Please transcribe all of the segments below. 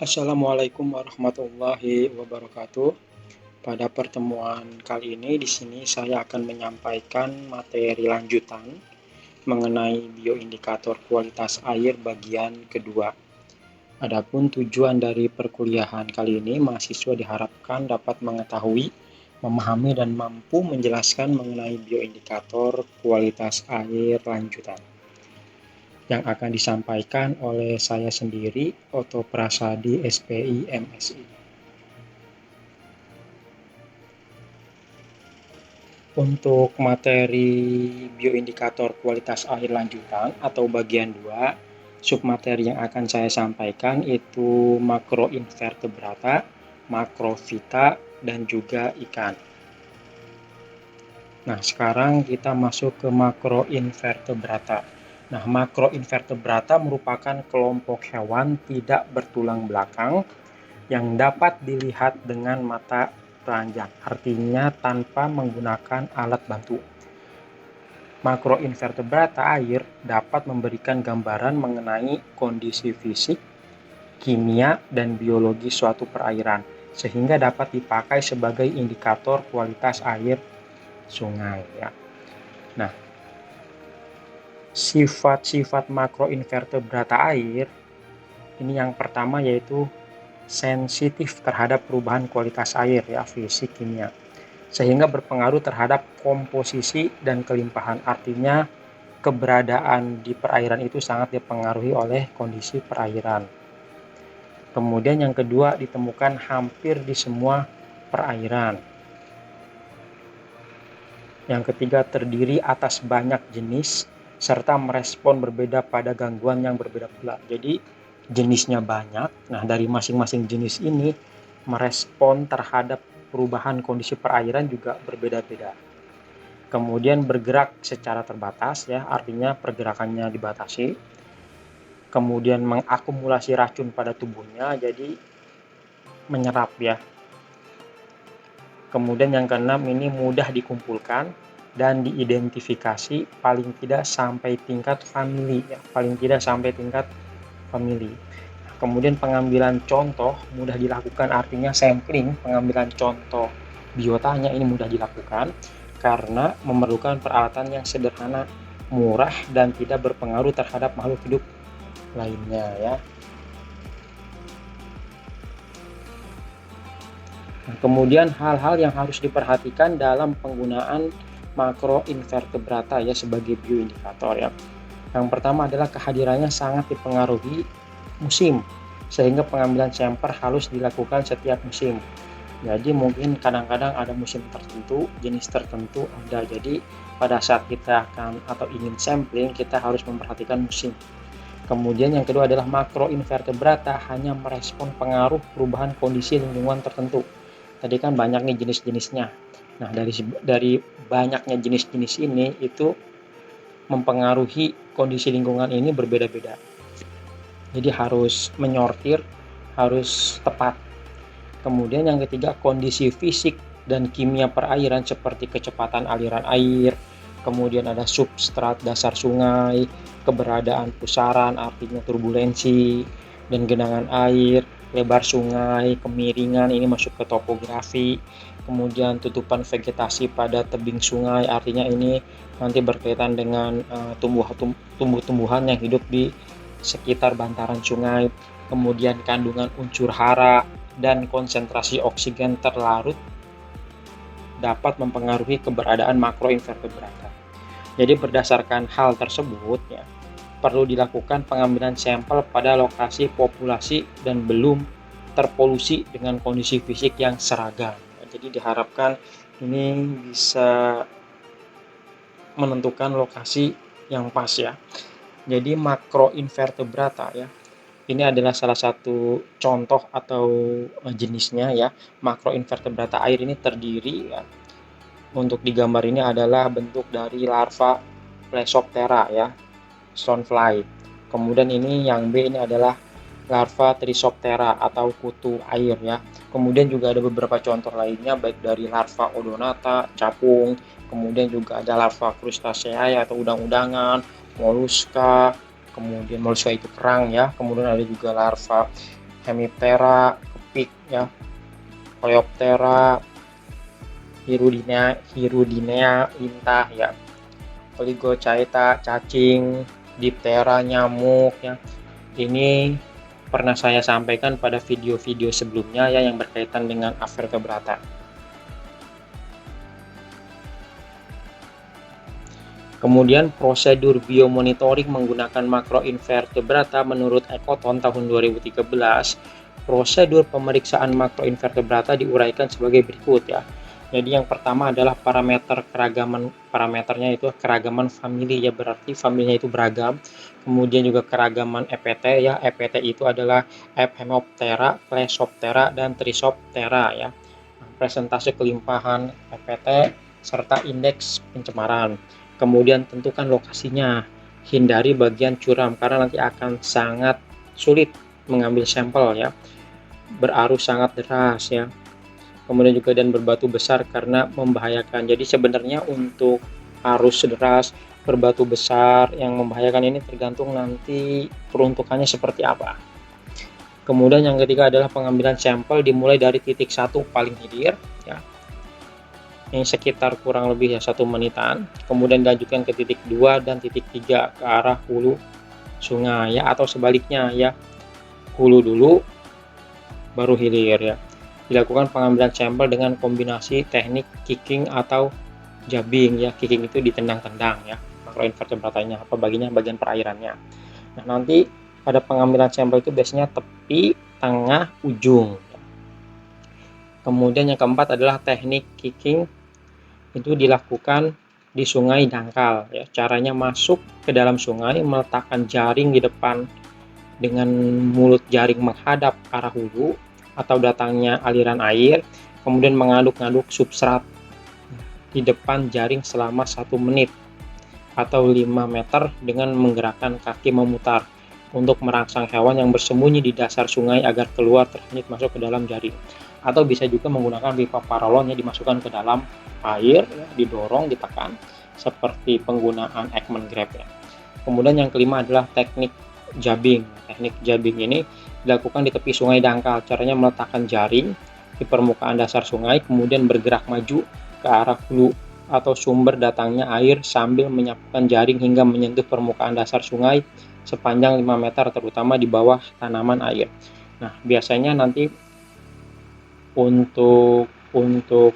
Assalamualaikum warahmatullahi wabarakatuh. Pada pertemuan kali ini di sini saya akan menyampaikan materi lanjutan mengenai bioindikator kualitas air bagian kedua. Adapun tujuan dari perkuliahan kali ini, mahasiswa diharapkan dapat mengetahui, memahami dan mampu menjelaskan mengenai bioindikator kualitas air lanjutan yang akan disampaikan oleh saya sendiri, Oto Prasadi, SPI, MSI. Untuk materi bioindikator kualitas air lanjutan atau bagian 2, submateri yang akan saya sampaikan itu makroinvertebrata, makrofita, dan juga ikan. Nah, sekarang kita masuk ke makroinvertebrata. Nah, makroinvertebrata merupakan kelompok hewan tidak bertulang belakang yang dapat dilihat dengan mata telanjang, artinya tanpa menggunakan alat bantu. Makroinvertebrata air dapat memberikan gambaran mengenai kondisi fisik, kimia, dan biologi suatu perairan, sehingga dapat dipakai sebagai indikator kualitas air sungai. Ya. Nah, sifat-sifat makroinvertebrata air, ini yang pertama yaitu sensitif terhadap perubahan kualitas air, ya, fisik, kimia, sehingga berpengaruh terhadap komposisi dan kelimpahan. Artinya keberadaan di perairan itu sangat dipengaruhi oleh kondisi perairan. Kemudian yang kedua, ditemukan hampir di semua perairan. Yang ketiga, terdiri atas banyak jenis serta merespon berbeda pada gangguan yang berbeda pula. Jadi jenisnya banyak. Nah, dari masing-masing jenis ini merespon terhadap perubahan kondisi perairan juga berbeda-beda. Kemudian bergerak secara terbatas, ya, artinya pergerakannya dibatasi. Kemudian mengakumulasi racun pada tubuhnya, jadi menyerap, ya. Kemudian yang keenam, ini mudah dikumpulkan dan diidentifikasi paling tidak sampai tingkat famili, ya, Kemudian pengambilan contoh mudah dilakukan, artinya sampling, pengambilan contoh biotanya ini mudah dilakukan karena memerlukan peralatan yang sederhana, murah, dan tidak berpengaruh terhadap makhluk hidup lainnya, ya. Nah, kemudian hal-hal yang harus diperhatikan dalam penggunaan makroinvertebrata, ya, sebagai bioindikator, ya. Yang pertama adalah kehadirannya sangat dipengaruhi musim, sehingga pengambilan sampel harus dilakukan setiap musim. Jadi mungkin kadang-kadang ada musim tertentu, jenis tertentu ada. Jadi pada saat kita akan atau ingin sampling, kita harus memperhatikan musim. Kemudian yang kedua adalah makroinvertebrata hanya merespon pengaruh perubahan kondisi lingkungan tertentu. Tadi kan banyak nih jenis-jenisnya. Nah, dari banyaknya jenis-jenis ini itu mempengaruhi kondisi lingkungan ini berbeda-beda. Jadi harus menyortir, harus tepat. Kemudian yang ketiga, kondisi fisik dan kimia perairan seperti kecepatan aliran air, kemudian ada substrat dasar sungai, keberadaan pusaran artinya turbulensi, dan genangan air, lebar sungai, kemiringan ini masuk ke topografi, kemudian tutupan vegetasi pada tebing sungai, artinya ini nanti berkaitan dengan tumbuh-tumbuhan yang hidup di sekitar bantaran sungai, kemudian kandungan unsur hara dan konsentrasi oksigen terlarut dapat mempengaruhi keberadaan makroinvertebrata. Jadi berdasarkan hal tersebut, ya, perlu dilakukan pengambilan sampel pada lokasi populasi dan belum terpolusi dengan kondisi fisik yang seragam. Jadi diharapkan ini bisa menentukan lokasi yang pas, ya. Jadi makroinvertebrata, ya, ini adalah salah satu contoh atau jenisnya, ya. Makroinvertebrata air ini terdiri, ya, untuk digambar ini adalah bentuk dari larva Plesoptera, ya, stonefly. Kemudian ini yang B ini adalah larva Trisoptera atau kutu air, ya. Kemudian juga ada beberapa contoh lainnya baik dari larva Odonata, capung, kemudian juga ada larva Crustacea atau udang-udangan, moluska, kemudian moluska itu kerang, ya. Kemudian ada juga larva Hemiptera, kepik ya, Coleoptera, Hirudinea lintah ya, Oligochaeta cacing, Diptera nyamuk ya. Ini pernah saya sampaikan pada video-video sebelumnya ya yang berkaitan dengan Avertebrata. Kemudian prosedur biomonitoring menggunakan makroinvertebrata menurut Ekoton tahun 2013, prosedur pemeriksaan makroinvertebrata diuraikan sebagai berikut ya. Jadi yang pertama adalah parameternya itu keragaman famili ya, berarti familinya itu beragam. Kemudian juga keragaman EPT ya, EPT itu adalah Ephemoptera, Plesoptera, dan Trisoptera ya. Presentase kelimpahan EPT serta indeks pencemaran. Kemudian tentukan lokasinya, hindari bagian curam karena nanti akan sangat sulit mengambil sampel ya, berarus sangat deras ya, kemudian juga dan berbatu besar karena membahayakan. Jadi sebenarnya untuk arus deras, berbatu besar yang membahayakan ini tergantung nanti peruntukannya seperti apa. Kemudian yang ketiga adalah pengambilan sampel dimulai dari titik 1 paling hilir ya, ini sekitar kurang lebih ya 1 menitan, kemudian dilanjutkan ke titik 2 dan titik 3 ke arah hulu sungai ya, atau sebaliknya ya, hulu dulu baru hilir ya. Dilakukan pengambilan sampel dengan kombinasi teknik kicking atau jabbing ya. Kicking itu ditendang-tendang ya, makroinvertebratanya apa bagian perairannya. Nah, nanti pada pengambilan sampel itu biasanya tepi, tengah, ujung. Kemudian yang keempat adalah teknik kicking, itu dilakukan di sungai dangkal ya. Caranya masuk ke dalam sungai, meletakkan jaring di depan dengan mulut jaring menghadap arah hulu atau datangnya aliran air, kemudian mengaduk-aduk substrat di depan jaring selama 1 menit atau 5 meter dengan menggerakkan kaki memutar untuk merangsang hewan yang bersembunyi di dasar sungai agar keluar terhanyut masuk ke dalam jaring. Atau bisa juga menggunakan pipa paralon yang dimasukkan ke dalam air ya, didorong, ditekan seperti penggunaan Ekman Grab ya. Kemudian yang kelima adalah teknik jabbing. Teknik jabbing ini dilakukan di tepi sungai dangkal. Caranya meletakkan jaring di permukaan dasar sungai, kemudian bergerak maju ke arah hulu atau sumber datangnya air sambil menyapukan jaring hingga menyentuh permukaan dasar sungai sepanjang 5 meter, terutama di bawah tanaman air. Nah, biasanya nanti untuk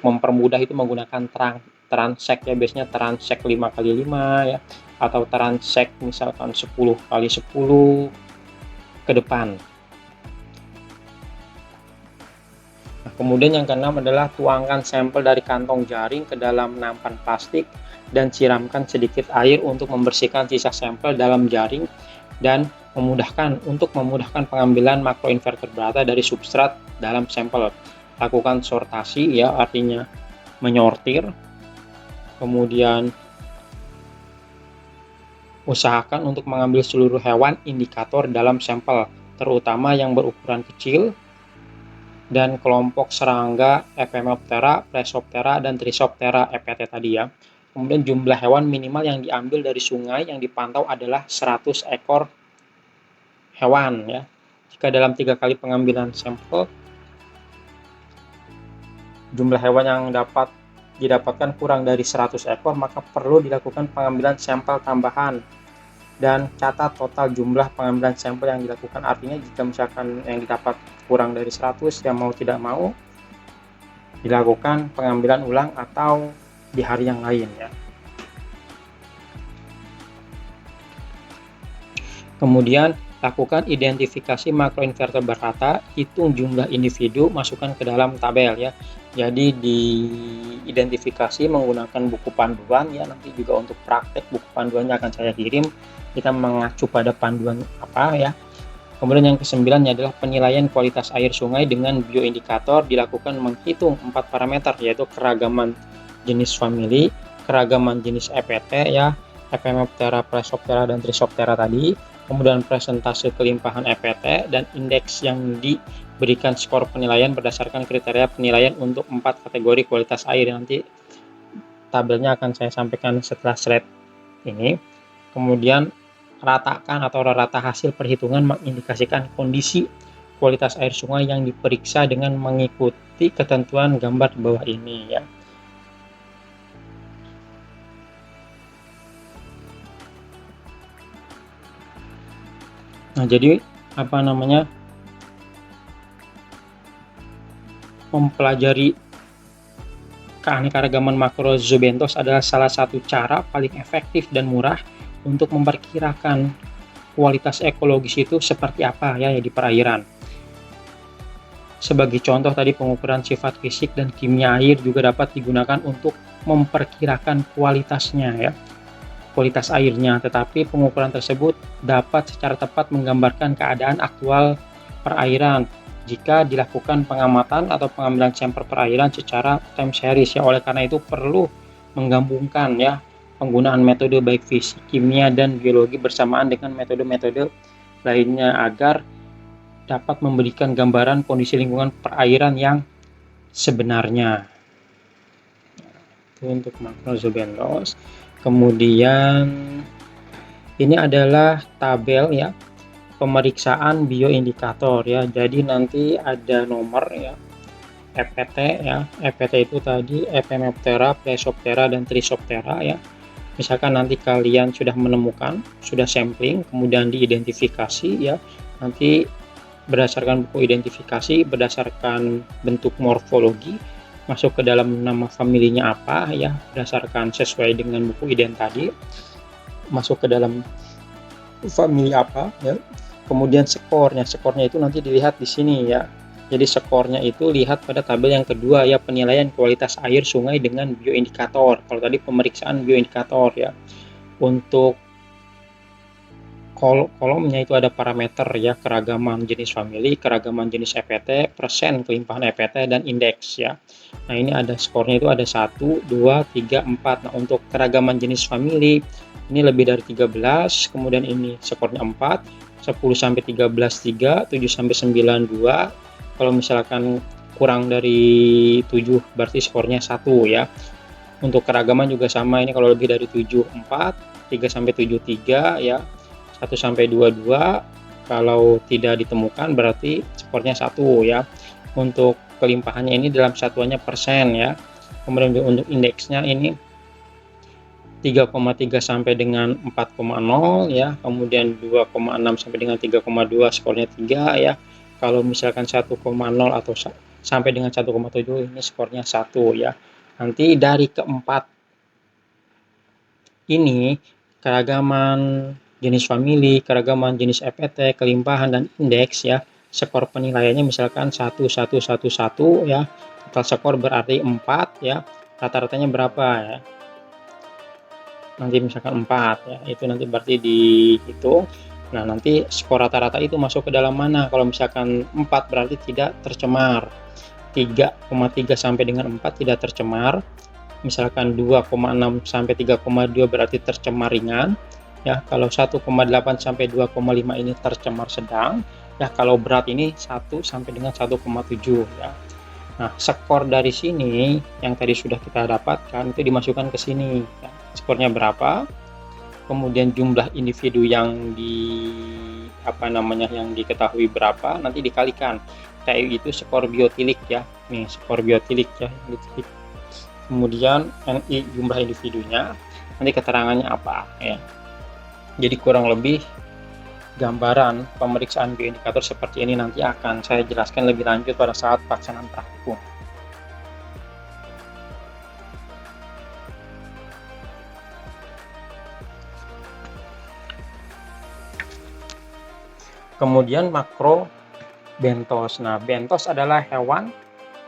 mempermudah itu menggunakan transek ya, biasanya transek 5x5 ya, atau transek misalkan 10x10 ke depan. Nah, kemudian yang keenam adalah tuangkan sampel dari kantong jaring ke dalam nampan plastik dan siramkan sedikit air untuk membersihkan sisa sampel dalam jaring dan untuk memudahkan pengambilan makroinvertebrata dari substrat dalam sampel. Lakukan sortasi ya, artinya menyortir. Kemudian usahakan untuk mengambil seluruh hewan indikator dalam sampel, terutama yang berukuran kecil dan kelompok serangga Ephemoptera, Plesoptera, dan Trisoptera EPT tadi ya. Kemudian jumlah hewan minimal yang diambil dari sungai yang dipantau adalah 100 ekor hewan ya. Jika dalam 3 kali pengambilan sampel jumlah hewan yang didapatkan kurang dari 100 ekor, maka perlu dilakukan pengambilan sampel tambahan dan catat total jumlah pengambilan sampel yang dilakukan. Artinya jika misalkan yang didapat kurang dari 100, yang mau tidak mau dilakukan pengambilan ulang atau di hari yang lain ya. Kemudian lakukan identifikasi makroinvertebrata, hitung jumlah individu, masukkan ke dalam tabel ya. Jadi diidentifikasi menggunakan buku panduan ya, nanti juga untuk praktek buku panduannya akan saya kirim, kita mengacu pada panduan apa ya. Kemudian yang kesembilan adalah penilaian kualitas air sungai dengan bioindikator, dilakukan menghitung 4 parameter yaitu keragaman jenis famili, keragaman jenis EPT ya, Ephemoptera, Plesoptera, dan Trisoptera tadi, kemudian presentase kelimpahan EPT dan indeks yang diberikan skor penilaian berdasarkan kriteria penilaian untuk 4 kategori kualitas air. Nanti tabelnya akan saya sampaikan setelah slide ini. Kemudian ratakan atau rata hasil perhitungan mengindikasikan kondisi kualitas air sungai yang diperiksa dengan mengikuti ketentuan gambar di bawah ini ya. Nah, jadi mempelajari keanekaragaman makro zoobentos adalah salah satu cara paling efektif dan murah untuk memperkirakan kualitas ekologis itu seperti apa ya di perairan. Sebagai contoh tadi, pengukuran sifat fisik dan kimia air juga dapat digunakan untuk memperkirakan kualitasnya ya, kualitas airnya. Tetapi pengukuran tersebut dapat secara tepat menggambarkan keadaan aktual perairan jika dilakukan pengamatan atau pengambilan sampel perairan secara time series ya. Oleh karena itu perlu menggabungkan ya penggunaan metode baik fisik, kimia, dan biologi bersamaan dengan metode-metode lainnya agar dapat memberikan gambaran kondisi lingkungan perairan yang sebenarnya. Itu untuk makro zoobentos. Kemudian ini adalah tabel ya pemeriksaan bioindikator ya. Jadi nanti ada nomor ya, EPT ya. EPT itu tadi Ephemeroptera, Plesioptera, dan Trisoptera ya. Misalkan nanti kalian sudah menemukan, sudah sampling, kemudian diidentifikasi ya. Nanti berdasarkan buku identifikasi, berdasarkan bentuk morfologi, masuk ke dalam nama familinya apa ya, berdasarkan sesuai dengan buku ident tadi, masuk ke dalam famili apa ya. Kemudian skornya itu nanti dilihat di sini ya. Jadi skornya itu lihat pada tabel yang kedua ya, penilaian kualitas air sungai dengan bioindikator. Kalau tadi pemeriksaan bioindikator ya. Untuk kolomnya itu ada parameter ya, keragaman jenis famili, keragaman jenis EPT, persen kelimpahan EPT, dan indeks ya. Nah, ini ada skornya itu ada 1, 2, 3, 4. Nah, untuk keragaman jenis famili ini lebih dari 13, kemudian ini skornya 4, 10 sampai 13 3, 7 sampai 9 2. Kalau misalkan kurang dari 7 berarti skornya 1 ya. Untuk keragaman juga sama, ini kalau lebih dari 7 4, 3 sampai 7 3 ya. 1 sampai 22, kalau tidak ditemukan berarti skornya 1 ya. Untuk kelimpahannya ini dalam satuannya persen ya. Kemudian untuk indeksnya ini 3,3 sampai dengan 4,0 ya. Kemudian 2,6 sampai dengan 3,2, skornya 3 ya. Kalau misalkan 1,0 atau sampai dengan 1,7 ini skornya 1 ya. Nanti dari keempat ini, keragaman jenis famili, keragaman jenis EPT, kelimpahan, dan indeks ya, skor penilaiannya misalkan 1 1 1 1 ya. Total skor berarti 4 ya. Rata-ratanya berapa ya? Nanti misalkan 4 ya. Itu nanti berarti dihitung. Nah, nanti skor rata-rata itu masuk ke dalam mana? Kalau misalkan 4 berarti tidak tercemar. 3,3 sampai dengan 4 tidak tercemar. Misalkan 2,6 sampai 3,2 berarti tercemar ringan. Ya, kalau 1,8 sampai 2,5 ini tercemar sedang. Ya, kalau berat ini 1 sampai dengan 1,7 ya. Nah, skor dari sini yang tadi sudah kita dapatkan itu dimasukkan ke sini ya. Skornya berapa? Kemudian jumlah individu yang yang diketahui berapa, nanti dikalikan. TU itu skor biotilik ya. Nih, skor biotilik ya. Kemudian NI jumlah individunya, nanti keterangannya apa ya. Jadi kurang lebih gambaran pemeriksaan bioindikator seperti ini nanti akan saya jelaskan lebih lanjut pada saat pelaksanaan praktikum. Kemudian makro bentos. Nah, bentos adalah hewan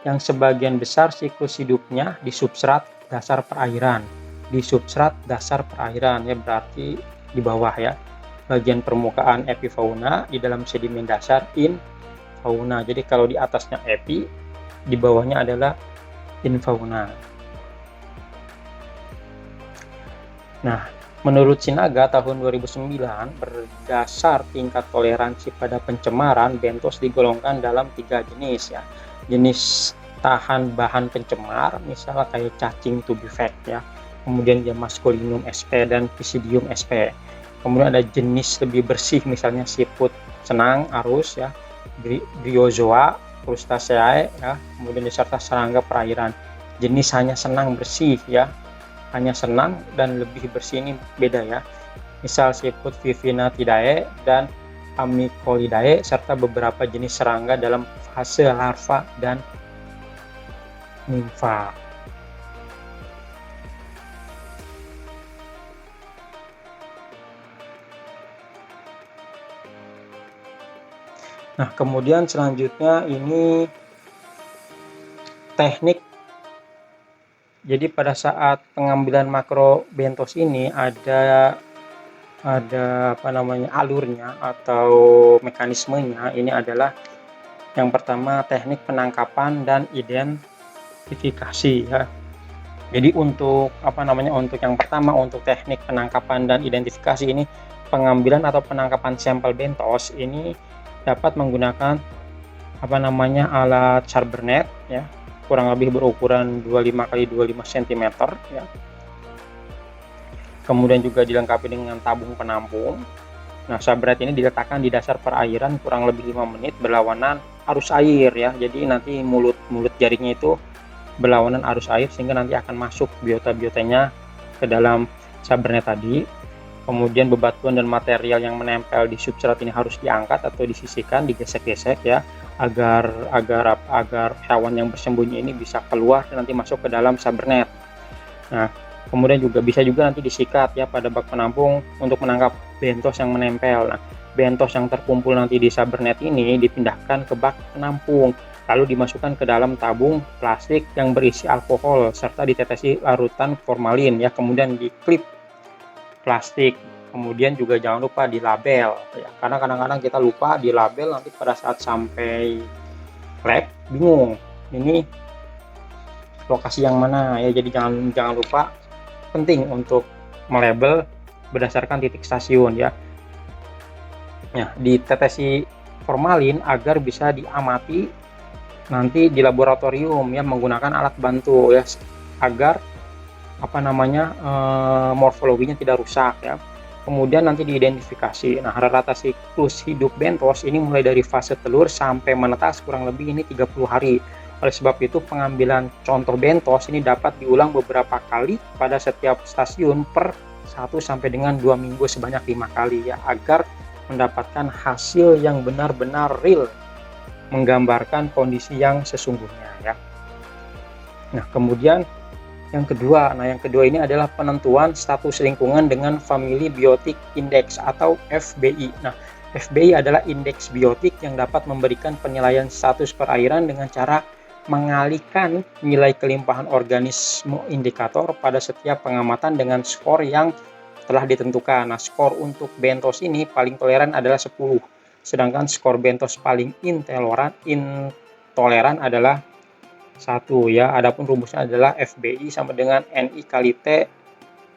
yang sebagian besar siklus hidupnya di substrat dasar perairan. Di substrat dasar perairan ya, berarti di bawah ya. Bagian permukaan epifauna, di dalam sedimen dasar infauna. Jadi kalau di atasnya epi, di bawahnya adalah infauna. Nah, menurut Sinaga tahun 2009, berdasar tingkat toleransi pada pencemaran, bentos digolongkan dalam 3 jenis ya. Jenis tahan bahan pencemar, misalnya kayak cacing tubivac ya. Kemudian dia Masculinum sp dan Pisidium sp. Kemudian ada jenis lebih bersih, misalnya siput senang arus ya, Bryozoa, Crustaceae ya, kemudian diserta serangga perairan. Jenis hanya senang bersih ya, hanya senang dan lebih bersih ini beda ya. Misal siput Vivinatidae dan Amicolidae serta beberapa jenis serangga dalam fase larva dan nimfa. Nah, kemudian selanjutnya ini teknik. Jadi pada saat pengambilan makrobentos ini ada alurnya atau mekanismenya. Ini adalah yang pertama teknik penangkapan dan identifikasi ya. Jadi untuk untuk yang pertama, untuk teknik penangkapan dan identifikasi ini, pengambilan atau penangkapan sampel bentos ini dapat menggunakan alat Charbernet ya, kurang lebih berukuran 25 x 25 cm ya. Kemudian juga dilengkapi dengan tabung penampung. Nah, Charbernet ini diletakkan di dasar perairan kurang lebih 5 menit berlawanan arus air ya. Jadi nanti mulut jaringnya itu berlawanan arus air sehingga nanti akan masuk biota-biotanya ke dalam Charbernet tadi. Kemudian bebatuan dan material yang menempel di substrat ini harus diangkat atau disisihkan, digesek-gesek ya, agar hewan yang bersembunyi ini bisa keluar dan nanti masuk ke dalam Charbernet. Nah, kemudian bisa juga nanti disikat ya pada bak penampung untuk menangkap bentos yang menempel. Nah, bentos yang terkumpul nanti di Charbernet ini dipindahkan ke bak penampung, lalu dimasukkan ke dalam tabung plastik yang berisi alkohol serta ditetesi larutan formalin ya, kemudian diklip plastik. Kemudian juga jangan lupa dilabel ya, karena kadang-kadang kita lupa dilabel, nanti pada saat sampai lab bingung ini lokasi yang mana ya. Jadi jangan lupa, penting untuk melabel berdasarkan titik stasiun ya. Nah, ditetesi formalin agar bisa diamati nanti di laboratorium ya menggunakan alat bantu ya, agar morfologinya tidak rusak ya. Kemudian nanti diidentifikasi. Nah, rata-rata siklus hidup bentos ini mulai dari fase telur sampai menetas kurang lebih ini 30 hari. Oleh sebab itu pengambilan contoh bentos ini dapat diulang beberapa kali pada setiap stasiun per 1 sampai dengan 2 minggu sebanyak 5 kali ya, agar mendapatkan hasil yang benar-benar real, menggambarkan kondisi yang sesungguhnya ya. Nah, kemudian yang kedua ini adalah penentuan status lingkungan dengan Family Biotic Index atau FBI. Nah, FBI adalah indeks biotik yang dapat memberikan penilaian status perairan dengan cara mengalihkan nilai kelimpahan organisme indikator pada setiap pengamatan dengan skor yang telah ditentukan. Nah, skor untuk bentos ini paling toleran adalah 10, sedangkan skor bentos paling intoleran adalah 1 ya. Adapun rumusnya adalah FBI sama dengan NI kali T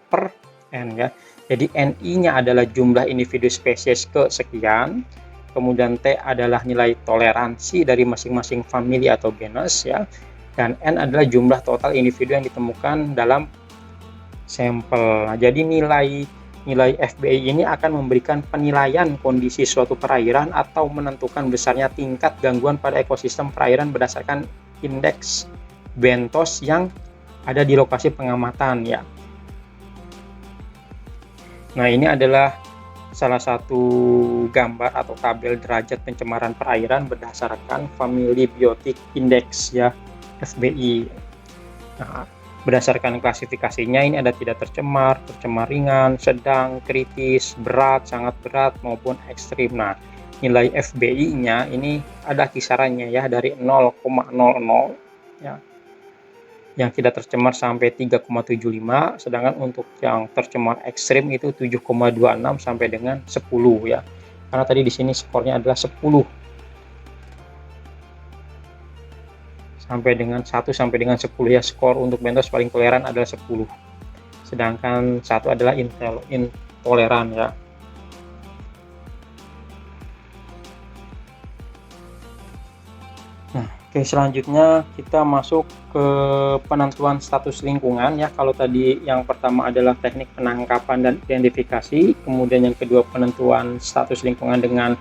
per N ya. Jadi NI-nya adalah jumlah individu spesies kesekian, kemudian T adalah nilai toleransi dari masing-masing famili atau genus ya, dan N adalah jumlah total individu yang ditemukan dalam sampel. Nah, jadi nilai FBI ini akan memberikan penilaian kondisi suatu perairan atau menentukan besarnya tingkat gangguan pada ekosistem perairan berdasarkan indeks bentos yang ada di lokasi pengamatan ya. Nah, ini adalah salah satu gambar atau tabel derajat pencemaran perairan berdasarkan Family Biotic Index ya, FBI. Nah, berdasarkan klasifikasinya ini ada tidak tercemar, tercemar ringan, sedang, kritis, berat, sangat berat maupun ekstrim. Nah, nilai FBI-nya ini ada kisarannya ya, dari 0,00 ya, yang tidak tercemar sampai 3,75, sedangkan untuk yang tercemar ekstrim itu 7,26 sampai dengan 10 ya. Karena tadi di sini skornya adalah 10 sampai dengan 1 sampai dengan 10 ya. Skor untuk bentos paling toleran adalah 10. Sedangkan 1 adalah intoleran ya. Oke, selanjutnya kita masuk ke penentuan status lingkungan ya. Kalau tadi yang pertama adalah teknik penangkapan dan identifikasi, kemudian yang kedua penentuan status lingkungan dengan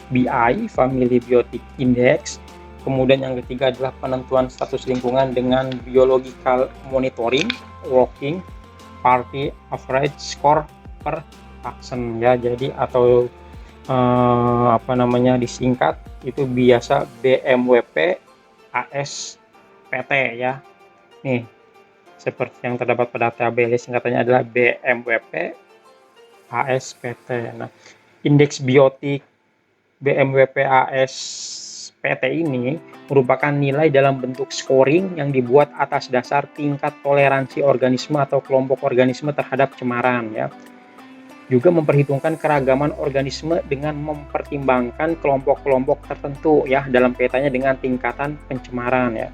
FBI, Family Biotic Index. Kemudian yang ketiga adalah penentuan status lingkungan dengan biological monitoring, working party average score per action ya. Jadi atau disingkat itu biasa BMWP ASPT ya. Nih, seperti yang terdapat pada tabel, singkatannya adalah BMWP ASPT. Nah, indeks biotik BMWP ASPT ini merupakan nilai dalam bentuk scoring yang dibuat atas dasar tingkat toleransi organisme atau kelompok organisme terhadap cemaran ya. Juga memperhitungkan keragaman organisme dengan mempertimbangkan kelompok-kelompok tertentu ya dalam kaitannya dengan tingkatan pencemaran ya.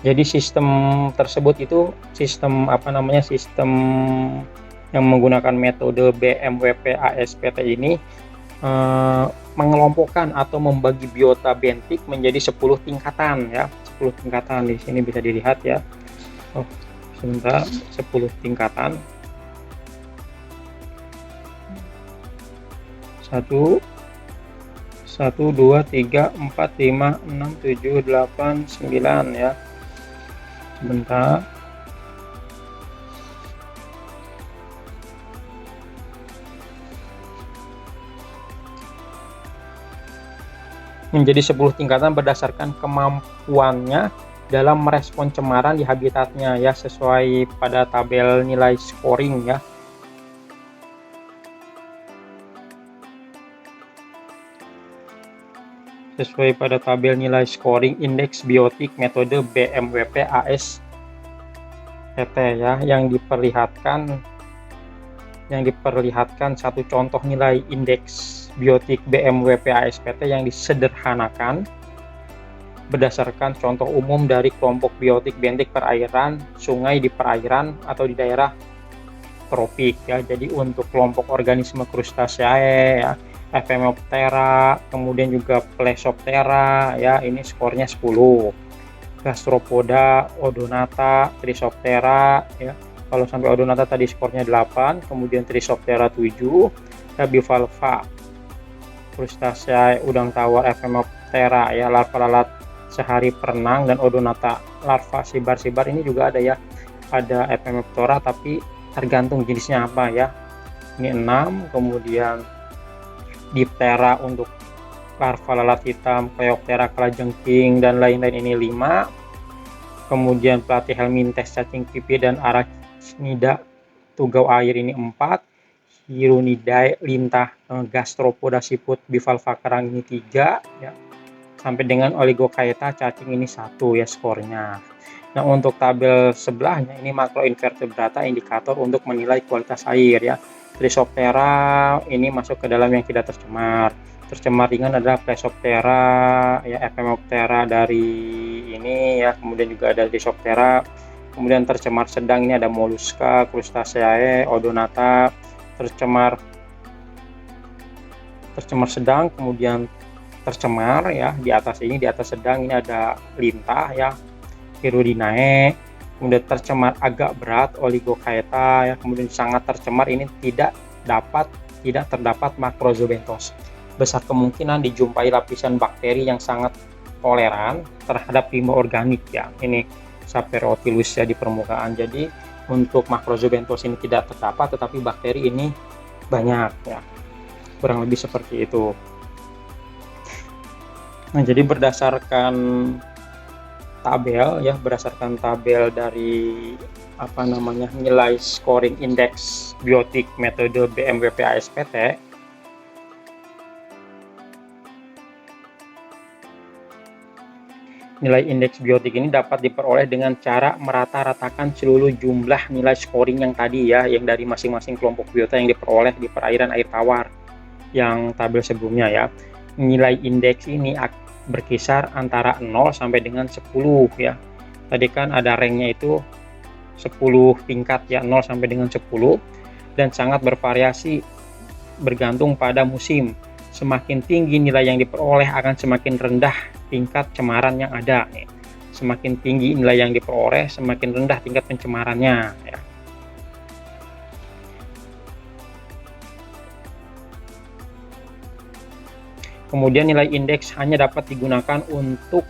Jadi sistem tersebut itu sistem sistem yang menggunakan metode BMWP ASPT ini mengelompokkan atau membagi biota bentik menjadi 10 tingkatan ya. 10 tingkatan di sini bisa dilihat ya. Oh, sebentar, 10 tingkatan. 1 2 3 4 5 6 7 8 9 ya. Sebentar. Menjadi 10 tingkatan berdasarkan kemampuannya dalam merespon cemaran di habitatnya ya, sesuai pada tabel nilai scoring ya. Sesuai pada tabel nilai scoring indeks biotik metode BMWP ASPT ya, yang diperlihatkan satu contoh nilai indeks biotik BMWP ASPT yang disederhanakan berdasarkan contoh umum dari kelompok biotik bentik perairan, sungai di perairan atau di daerah tropik ya. Jadi untuk kelompok organisme Crustaceae ya, Ephemoptera, kemudian juga Plesioptera ya, ini skornya 10. Gastropoda, Odonata, Trisoptera ya. Kalau sampai Odonata tadi skornya 8, kemudian Trisoptera 7, ya Bivalva, Crustaceae, udang tawar, Ephemoptera ya, larva lalat sehari perenang, dan Odonata larva sibar-sibar ini juga ada ya. Ada Ephemoptera tapi tergantung jenisnya apa ya. Ini 6, kemudian Diptera untuk larva lalat hitam, Pleoptera kalajengking dan lain-lain ini 5. Kemudian Platyhelminthes cacing pipih dan Arachnida tugau air ini 4. Hirunidae lintah Gastropoda siput Bivalva kerang ini 3 ya. Sampai dengan Oligochaeta cacing ini 1 ya skornya. Nah, untuk tabel sebelahnya ini makroinvertebrata indikator untuk menilai kualitas air ya. Trisoptera ini masuk ke dalam yang tidak tercemar. Tercemar ringan adalah Plesioptera ya, Ephemoptera dari ini ya, kemudian juga ada Trisoptera. Kemudian tercemar sedang ini ada Mollusca, Crustaceae, Odonata. Tercemar sedang, kemudian tercemar ya, di atas sedang ini ada lintah ya, Hirudinae. Kemudian tercemar agak berat Oligochaeta ya, kemudian sangat tercemar ini tidak terdapat Macrorhizobenthos. Besar kemungkinan dijumpai lapisan bakteri yang sangat toleran terhadap limbah organik ya, ini Saperophilus ya di permukaan. Jadi untuk Macrorhizobenthos ini tidak terdapat, tetapi bakteri ini banyak ya, kurang lebih seperti itu. Nah, jadi berdasarkan tabel dari nilai scoring indeks biotik metode BMWP ASPT, nilai indeks biotik ini dapat diperoleh dengan cara merata-ratakan seluruh jumlah nilai scoring yang tadi ya, yang dari masing-masing kelompok biota yang diperoleh di perairan air tawar yang tabel sebelumnya ya. Nilai indeks ini berkisar antara 0 sampai dengan 10 ya. Tadi kan ada ranknya itu 10 tingkat ya, 0 sampai dengan 10, dan sangat bervariasi bergantung pada musim. Semakin tinggi nilai yang diperoleh akan semakin rendah tingkat cemaran yang ada nih. Semakin tinggi nilai yang diperoleh, semakin rendah tingkat pencemarannya ya. Kemudian nilai indeks hanya dapat digunakan untuk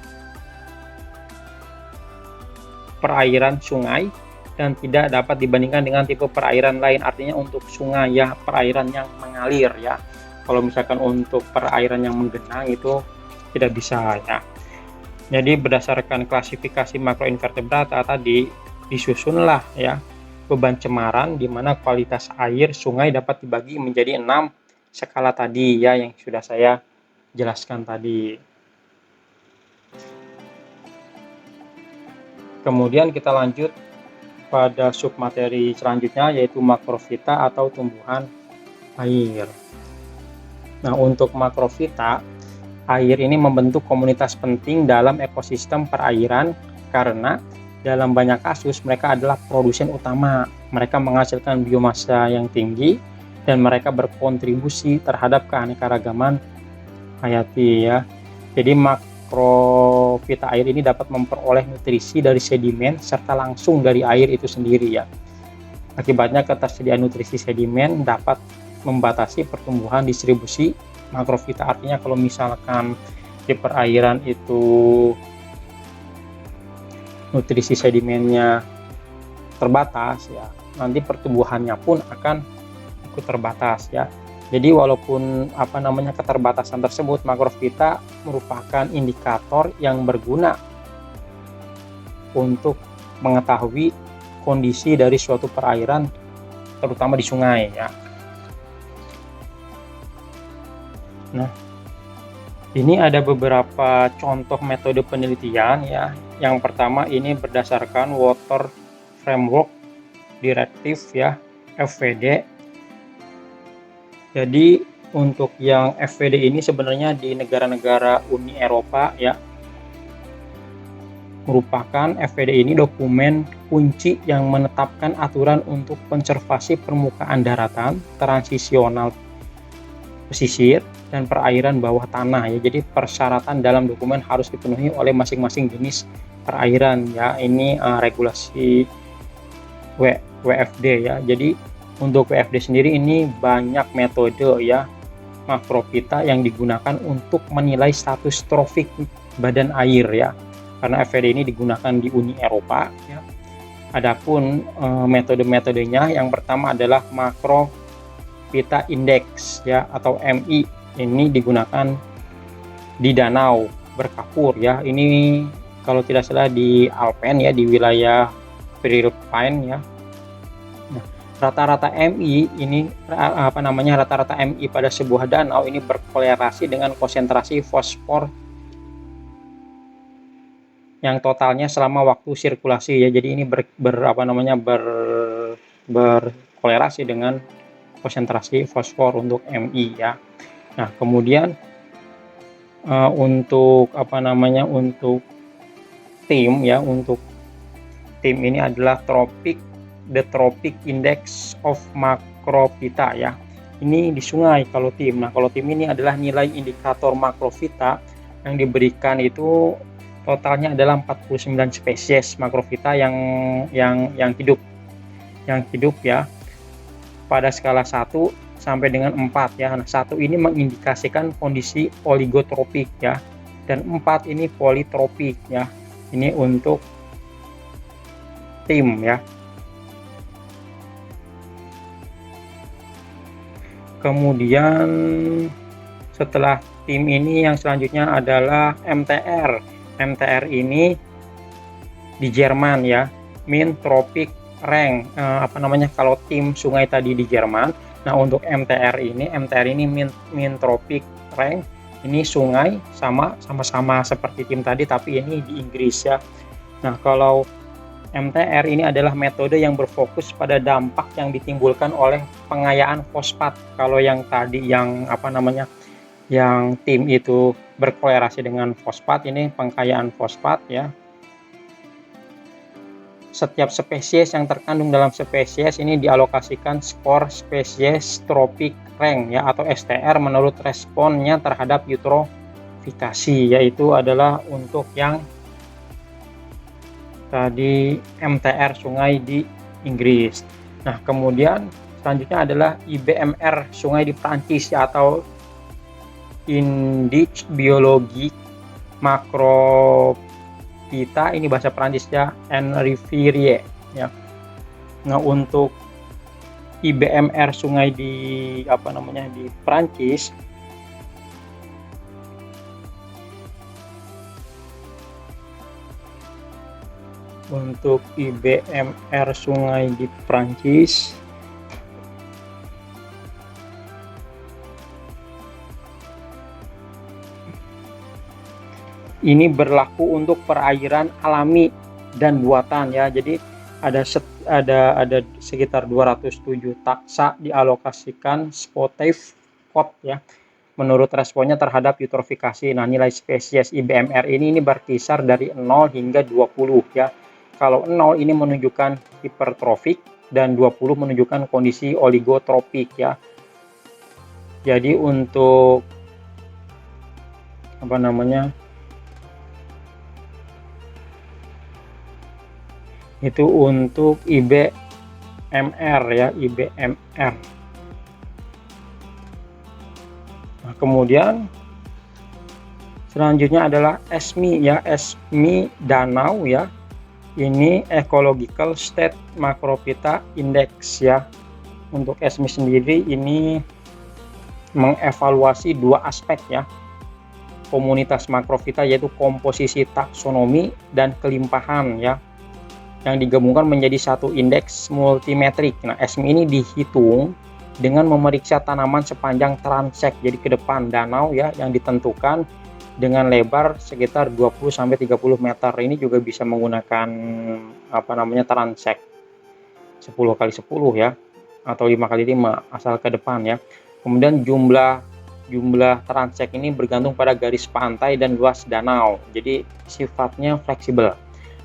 perairan sungai dan tidak dapat dibandingkan dengan tipe perairan lain. Artinya untuk sungai ya perairan yang mengalir ya. Kalau misalkan untuk perairan yang menggenang itu tidak bisa ya. Jadi berdasarkan klasifikasi makroinvertebrata tadi disusunlah ya beban cemaran di mana kualitas air sungai dapat dibagi menjadi 6 skala tadi ya yang sudah saya jelaskan tadi. Kemudian kita lanjut pada submateri selanjutnya yaitu makrofita atau tumbuhan air. Nah, untuk makrofita, air ini membentuk komunitas penting dalam ekosistem perairan karena dalam banyak kasus mereka adalah produsen utama. Mereka menghasilkan biomasa yang tinggi dan mereka berkontribusi terhadap keanekaragaman hayati ya. Jadi makrofita air ini dapat memperoleh nutrisi dari sedimen serta langsung dari air itu sendiri ya. Akibatnya ketersediaan nutrisi sedimen dapat membatasi pertumbuhan distribusi makrofita. Artinya kalau misalkan di perairan itu nutrisi sedimennya terbatas ya, nanti pertumbuhannya pun akan ikut terbatas ya. Jadi walaupun keterbatasan tersebut, makrofita merupakan indikator yang berguna untuk mengetahui kondisi dari suatu perairan terutama di sungai ya. Nah, ini ada beberapa contoh metode penelitian ya. Yang pertama ini berdasarkan Water Framework Directive ya, FWD. Jadi untuk yang FWD ini sebenarnya di negara-negara Uni Eropa ya. Merupakan FWD ini dokumen kunci yang menetapkan aturan untuk konservasi permukaan daratan, transisional pesisir dan perairan bawah tanah ya. Jadi persyaratan dalam dokumen harus dipenuhi oleh masing-masing jenis perairan ya. Ini regulasi WFD ya. Jadi untuk WFD sendiri ini banyak metode ya makrofita yang digunakan untuk menilai status trofik badan air ya. Karena FWD ini digunakan di Uni Eropa ya. Adapun metode-metodenya yang pertama adalah Makrofita Index ya atau MI. Ini digunakan di danau berkapur ya. Ini kalau tidak salah di Alpen ya, di wilayah Philippines ya. Nah, rata-rata MI ini rata-rata MI pada sebuah danau ini berkolerasi dengan konsentrasi fosfor yang totalnya selama waktu sirkulasi ya. Jadi ini berkolerasi dengan konsentrasi fosfor untuk MI ya. Nah, kemudian untuk tim ya, untuk tim ini adalah the Trophic Index of Makrofita ya. Ini di sungai kalau tim. Nah, kalau tim ini adalah nilai indikator makrofita yang diberikan itu totalnya adalah 49 spesies makrofita yang hidup ya pada skala 1 sampai dengan 4 ya. Nah, 1 ini mengindikasikan kondisi oligotropik ya, dan 4 ini politropik ya. Ini untuk tim ya. Kemudian setelah tim ini yang selanjutnya adalah MTR. MTR ini di Jerman ya, Mean Trophic Rank. Kalau tim sungai tadi di Jerman, nah untuk MTR ini Mean Trophic Rank, ini sungai sama-sama seperti tim tadi tapi ini di Inggris ya. Nah, kalau MTR ini adalah metode yang berfokus pada dampak yang ditimbulkan oleh pengayaan fosfat. Kalau yang tadi yang tim itu berkolerasi dengan fosfat, ini pengkayaan fosfat ya. Setiap spesies yang terkandung dalam spesies ini dialokasikan skor spesies tropik rank ya atau STR menurut responnya terhadap eutrofikasi, yaitu adalah untuk yang tadi MTR sungai di Inggris. Nah, kemudian selanjutnya adalah IBMR sungai di Prancis ya, atau Index biologi macrophyta, ini bahasa Perancisnya Enrivier ya. Nah, untuk IBMR sungai di di Perancis, untuk IBMR sungai di Perancis ini berlaku untuk perairan alami dan buatan ya. Jadi ada sekitar 207 taksa dialokasikan Spotlight ya menurut responnya terhadap eutrofikasi. Nah, nilai spesies IBMR ini berkisar dari 0 hingga 20 ya. Kalau 0 ini menunjukkan hipertrofik dan 20 menunjukkan kondisi oligotropik ya. Jadi untuk itu untuk IBMR ya, IBMR. Nah, kemudian selanjutnya adalah ESMI ya, ESMI danau ya. Ini Ecological State Macrophyta Index ya. Untuk ESMI sendiri ini mengevaluasi dua aspek ya, komunitas makrophyta, yaitu komposisi taksonomi dan kelimpahan ya, yang digabungkan menjadi satu indeks multimetrik. Nah, ESMI ini dihitung dengan memeriksa tanaman sepanjang transek, jadi ke depan danau ya, yang ditentukan dengan lebar sekitar 20-30 meter. Ini juga bisa menggunakan transek 10x10 ya, atau 5x5 asal ke depan ya. Kemudian jumlah transek ini bergantung pada garis pantai dan luas danau, jadi sifatnya fleksibel.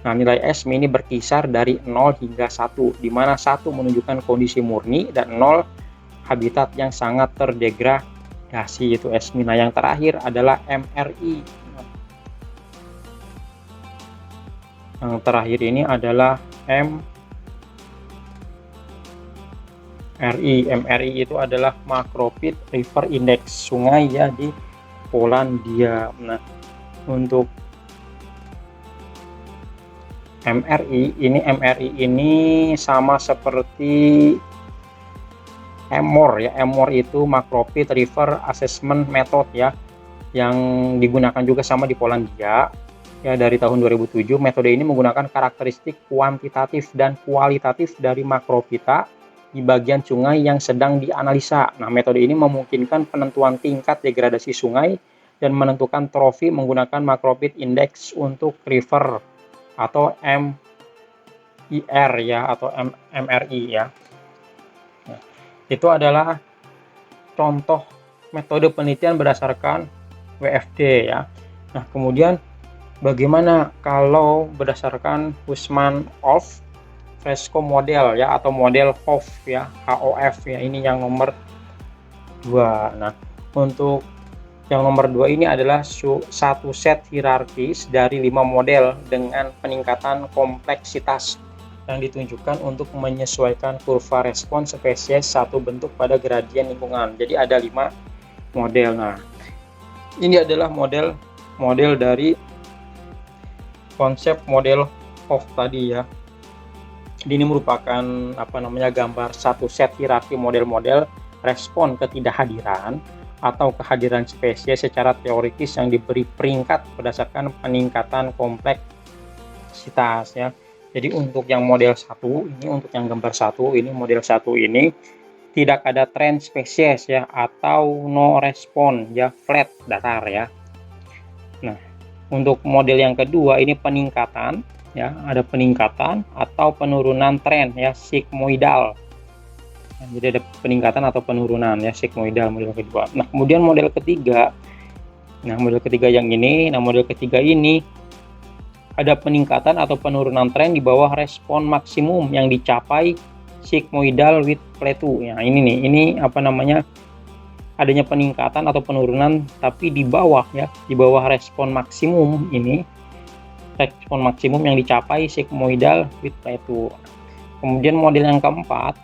Nah, nilai ESMI ini berkisar dari 0 hingga 1, di mana 1 menunjukkan kondisi murni dan 0 habitat yang sangat terdegradasi, itu ESMI. Nah, yang terakhir adalah MRI. Yang terakhir ini adalah MRI. MRI itu adalah Macrophyta River Index, sungai ya di Polandia. Nah, untuk MRI ini sama seperti EMOR ya. EMOR itu Macrophyta River Assessment Method ya, yang digunakan juga sama di Polandia ya dari tahun 2007. Metode ini menggunakan karakteristik kuantitatif dan kualitatif dari makrophyta di bagian sungai yang sedang dianalisa. Nah, metode ini memungkinkan penentuan tingkat degradasi sungai dan menentukan trofi menggunakan Macrophyta Index untuk river atau MIR ya, atau MRI ya. Nah, itu adalah contoh metode penelitian berdasarkan WFD ya. Nah, kemudian bagaimana kalau berdasarkan Huysmans-Oeff Fresco model ya, atau model HOF ya, HOF ya, ini yang nomor 2. Nah, untuk yang nomor 2 ini adalah satu set hierarkis dari 5 model dengan peningkatan kompleksitas yang ditunjukkan untuk menyesuaikan kurva respon spesies satu bentuk pada gradien lingkungan. Jadi ada 5 model. Nah, ini adalah model dari konsep model HOF tadi ya. Ini merupakan gambar satu set hierarki model-model respon ketidakhadiran atau kehadiran spesies secara teoritis yang diberi peringkat berdasarkan peningkatan kompleksitas ya. Jadi untuk yang model 1 ini, untuk yang gambar 1 ini, model 1 ini tidak ada tren spesies ya, atau no respon ya, flat datar ya. Nah, untuk model yang kedua ini peningkatan ya, ada peningkatan atau penurunan tren ya, sigmoidal. Jadi ada peningkatan atau penurunan ya, sigmoidal model kedua. Nah, kemudian model ketiga. Nah, model ketiga yang ini, model ketiga ini ada peningkatan atau penurunan tren di bawah respon maksimum yang dicapai sigmoidal with plateau. Ya, ini nih, ini adanya peningkatan atau penurunan tapi di bawah ya, di bawah respon maksimum ini. Respon maksimum yang dicapai sigmoidal with plateau. Kemudian model yang keempat,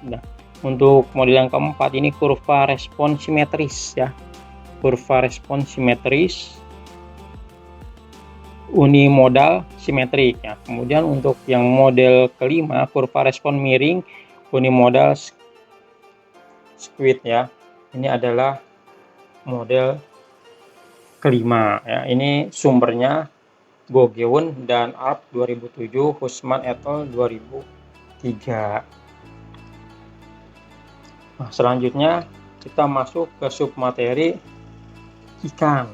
untuk model yang keempat ini kurva respon simetris ya. kurva respons simetris, unimodal simetrik ya. Kemudian untuk yang model kelima, kurva respon miring unimodal squid ya. Ini adalah model kelima ya. Ini sumbernya Gogeun dan Arp 2007, Husman et al 2003. Nah, selanjutnya kita masuk ke submateri ikan.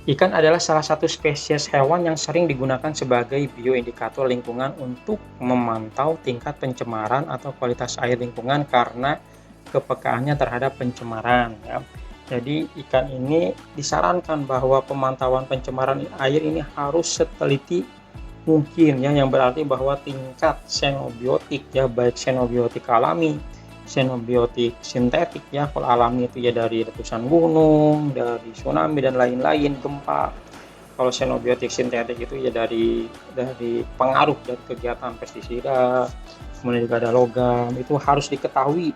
Ikan adalah salah satu spesies hewan yang sering digunakan sebagai bioindikator lingkungan untuk memantau tingkat pencemaran atau kualitas air lingkungan karena kepekaannya terhadap pencemaran ya. Jadi ikan ini disarankan bahwa pemantauan pencemaran air ini harus seteliti mungkin ya, yang berarti bahwa tingkat xenobiotik ya, baik xenobiotik alami, xenobiotik sintetik ya. Kalau alami itu ya dari letusan gunung, dari tsunami dan lain-lain, gempa. Kalau xenobiotik sintetik itu ya dari pengaruh dari kegiatan pestisida, kemudian juga ada logam. Itu harus diketahui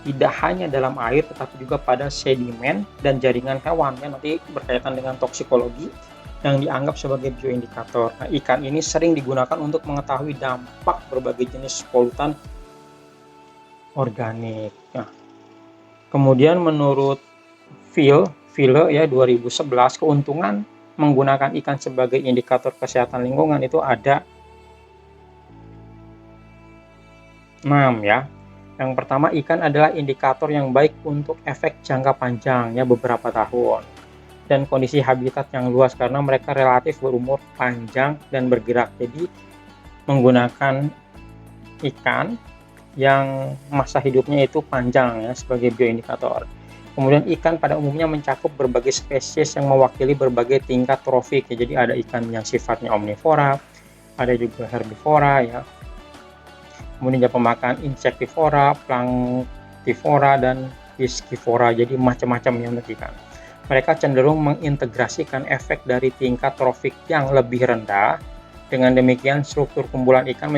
tidak hanya dalam air tetapi juga pada sedimen dan jaringan hewan ya, nanti berkaitan dengan toksikologi yang dianggap sebagai bioindikator. Nah, ikan ini sering digunakan untuk mengetahui dampak berbagai jenis polutan organik. Nah, kemudian menurut Ville ya 2011, keuntungan menggunakan ikan sebagai indikator kesehatan lingkungan itu ada 6 ya. Yang pertama, ikan adalah indikator yang baik untuk efek jangka panjang ya, beberapa tahun, dan kondisi habitat yang luas karena mereka relatif berumur panjang dan bergerak. Jadi menggunakan ikan yang masa hidupnya itu panjang ya sebagai bioindikator. Kemudian ikan pada umumnya mencakup berbagai spesies yang mewakili berbagai tingkat trofik ya. Jadi ada ikan yang sifatnya omnivora, ada juga herbivora ya. Kemudian juga pemakan insektivora, planktivora, dan piscivora. Jadi macam-macam yang ikan. Mereka cenderung mengintegrasikan efek dari tingkat trofik yang lebih rendah. Dengan demikian, struktur kumpulan ikan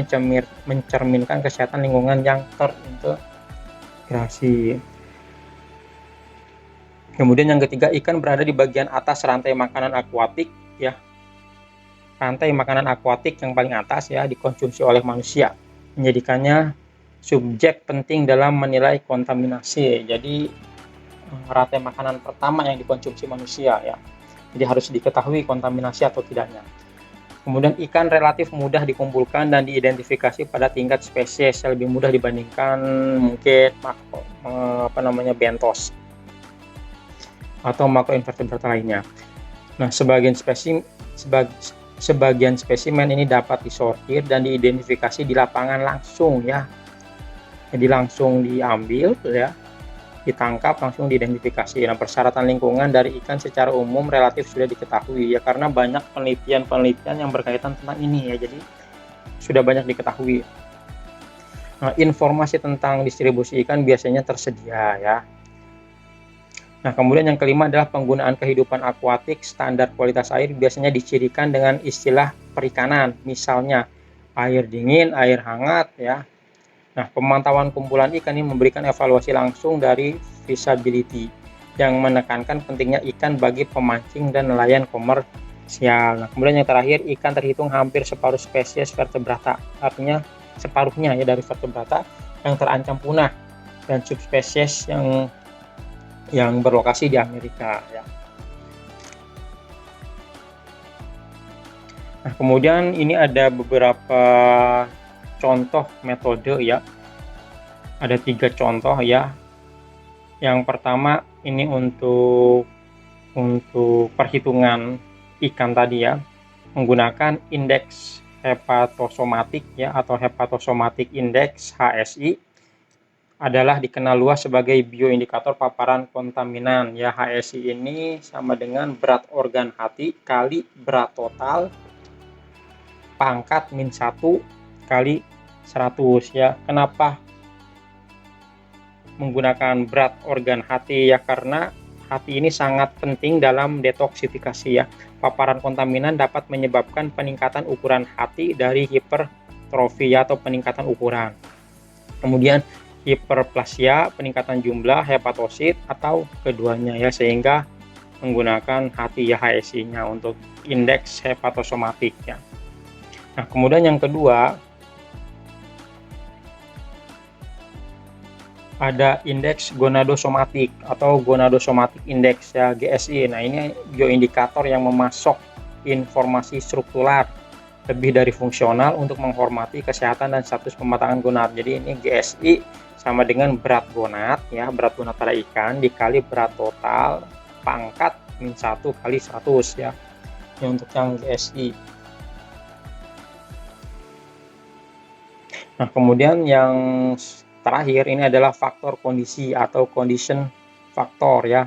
mencerminkan kesehatan lingkungan yang terintegrasi. Kemudian yang ketiga, ikan berada di bagian atas rantai makanan akuatik ya. Rantai makanan akuatik yang paling atas ya, dikonsumsi oleh manusia, menjadikannya subjek penting dalam menilai kontaminasi. Jadi rantai makanan pertama yang dikonsumsi manusia ya. Jadi harus diketahui kontaminasi atau tidaknya. Kemudian ikan relatif mudah dikumpulkan dan diidentifikasi pada tingkat spesies yang lebih mudah dibandingkan mungkin bentos atau makroinvertebrata lainnya. Nah, sebagian spesimen ini dapat disortir dan diidentifikasi di lapangan langsung ya. Jadi langsung diambil ya, ditangkap, langsung diidentifikasi. Nah, persyaratan lingkungan dari ikan secara umum relatif sudah diketahui ya, karena banyak penelitian yang berkaitan tentang ini ya. Jadi sudah banyak diketahui. Nah, informasi tentang distribusi ikan biasanya tersedia ya. Nah, kemudian yang kelima adalah penggunaan kehidupan akuatik. Standar kualitas air biasanya dicirikan dengan istilah perikanan, misalnya air dingin, air hangat ya. Nah, pemantauan kumpulan ikan ini memberikan evaluasi langsung dari feasibility yang menekankan pentingnya ikan bagi pemancing dan nelayan komersial. Nah, kemudian yang terakhir, ikan terhitung hampir separuh spesies vertebrata, artinya separuhnya ya dari vertebrata yang terancam punah, dan subspesies yang berlokasi di Amerika ya. Nah, kemudian ini ada beberapa contoh metode ya. Ada 3 contoh ya. Yang pertama ini untuk perhitungan ikan tadi ya, menggunakan indeks hepatosomatik ya, atau hepatosomatic index HSI adalah dikenal luas sebagai bioindikator paparan kontaminan ya. HSI ini sama dengan berat organ hati kali berat total pangkat min 1 kali 100 ya. Kenapa menggunakan berat organ hati ya? Karena hati ini sangat penting dalam detoksifikasi ya. Paparan kontaminan dapat menyebabkan peningkatan ukuran hati dari hipertrofi atau peningkatan ukuran. Kemudian hiperplasia, peningkatan jumlah hepatosit, atau keduanya ya, sehingga menggunakan HT ya, HSI-nya untuk indeks hepatosomatik ya. Nah, kemudian yang kedua ada indeks gonadosomatik atau gonadosomatic index ya, GSI. Nah, ini bioindikator yang memasok informasi struktural lebih dari fungsional untuk menghormati kesehatan dan status pematangan gonad. Jadi ini GSI sama dengan berat gonad ya, berat gonad pada ikan dikali berat total pangkat min 1 kali 100 ya. Ini untuk yang GSI. Nah, kemudian yang terakhir ini adalah faktor kondisi atau condition factor ya.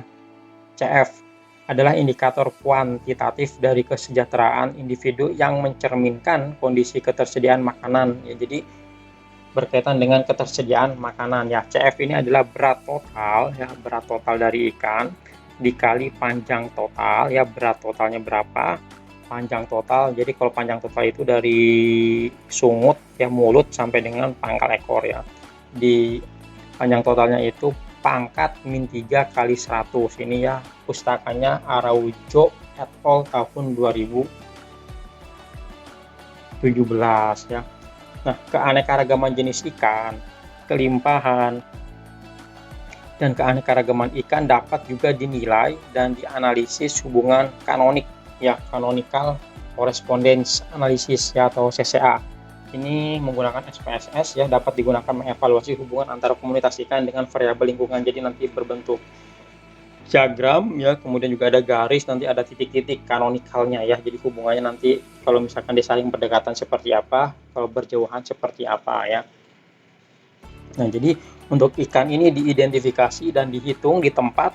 CF adalah indikator kuantitatif dari kesejahteraan individu yang mencerminkan kondisi ketersediaan makanan ya. Jadi berkaitan dengan ketersediaan makanan ya. CF ini adalah berat total ya, berat total dari ikan dikali panjang total ya, berat totalnya berapa, panjang total. Jadi kalau panjang total itu dari sungut ya, mulut sampai dengan pangkal ekor ya. Di panjang totalnya itu pangkat min 3 kali 100. Ini ya pustakanya Araujo et al. Tahun 2017 ya. Nah, keanekaragaman jenis ikan, kelimpahan, dan keanekaragaman ikan dapat juga dinilai dan dianalisis hubungan kanonik ya, canonical correspondence analysis ya, atau CCA. Ini menggunakan SPSS ya, dapat digunakan mengevaluasi hubungan antara komunitas ikan dengan variabel lingkungan. Jadi nanti berbentuk diagram ya, kemudian juga ada garis, nanti ada titik-titik kanonikalnya ya. Jadi hubungannya nanti kalau misalkan dia saling berdekatan seperti apa, kalau berjauhan seperti apa ya. Nah, jadi untuk ikan ini diidentifikasi dan dihitung di tempat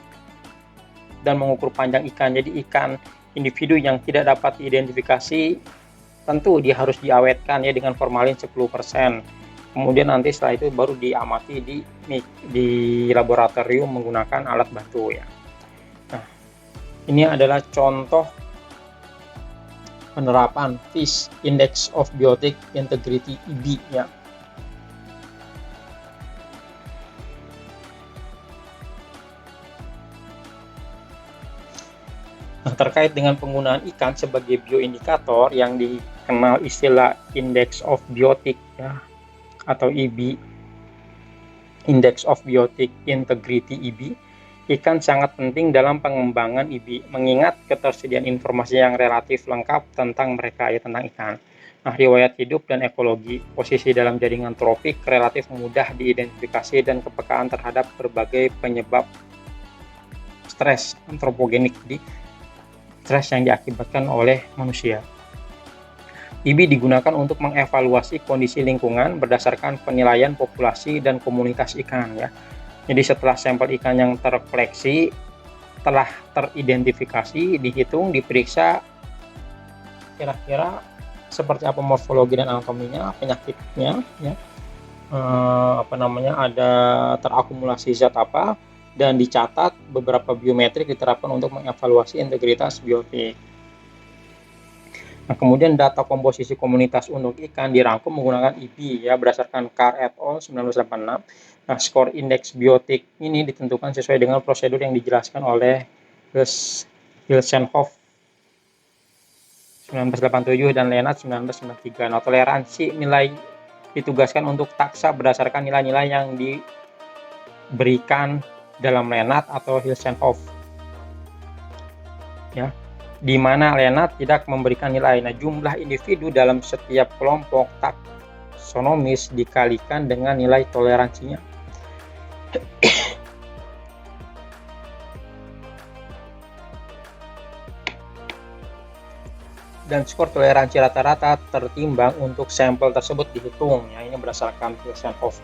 dan mengukur panjang ikan. Jadi ikan individu yang tidak dapat diidentifikasi tentu dia harus diawetkan ya dengan formalin 10%. Kemudian nanti setelah itu baru diamati di laboratorium menggunakan alat bantu ya. Nah, ini adalah contoh penerapan FISH, Index of Biotic Integrity IBI ya. Nah, terkait dengan penggunaan ikan sebagai bioindikator yang dikenal istilah Index of Biotic ya, atau IBI, Index of Biotic Integrity IBI, ikan sangat penting dalam pengembangan IBI, mengingat ketersediaan informasi yang relatif lengkap tentang mereka ya, tentang ikan. Nah, riwayat hidup dan ekologi, posisi dalam jaringan tropik relatif mudah diidentifikasi, dan kepekaan terhadap berbagai penyebab stres antropogenik di stres yang diakibatkan oleh manusia. IBI digunakan untuk mengevaluasi kondisi lingkungan berdasarkan penilaian populasi dan komunitas ikan ya. Jadi setelah sampel ikan yang terkoleksi telah teridentifikasi, dihitung, diperiksa kira-kira seperti apa morfologi dan anatominya, penyakitnya ya, ada terakumulasi zat apa, dan dicatat. Beberapa biometrik diterapkan untuk mengevaluasi integritas biotik. Nah, kemudian data komposisi komunitas untuk ikan dirangkum menggunakan IBI ya, berdasarkan Carr et al. 1986. Nah, skor indeks biotik ini ditentukan sesuai dengan prosedur yang dijelaskan oleh Hilsenhoff 1987 dan Lennart 1993. Nah, toleransi nilai ditugaskan untuk taksa berdasarkan nilai-nilai yang diberikan dalam Lennart atau Hilsenhoff ya, di mana Lennart tidak memberikan nilai. Nah, jumlah individu dalam setiap kelompok taksonomis dikalikan dengan nilai toleransinya. Dan skor toleransi rata-rata tertimbang untuk sampel tersebut dihitung ya, ini berdasarkan Hilsenhoff.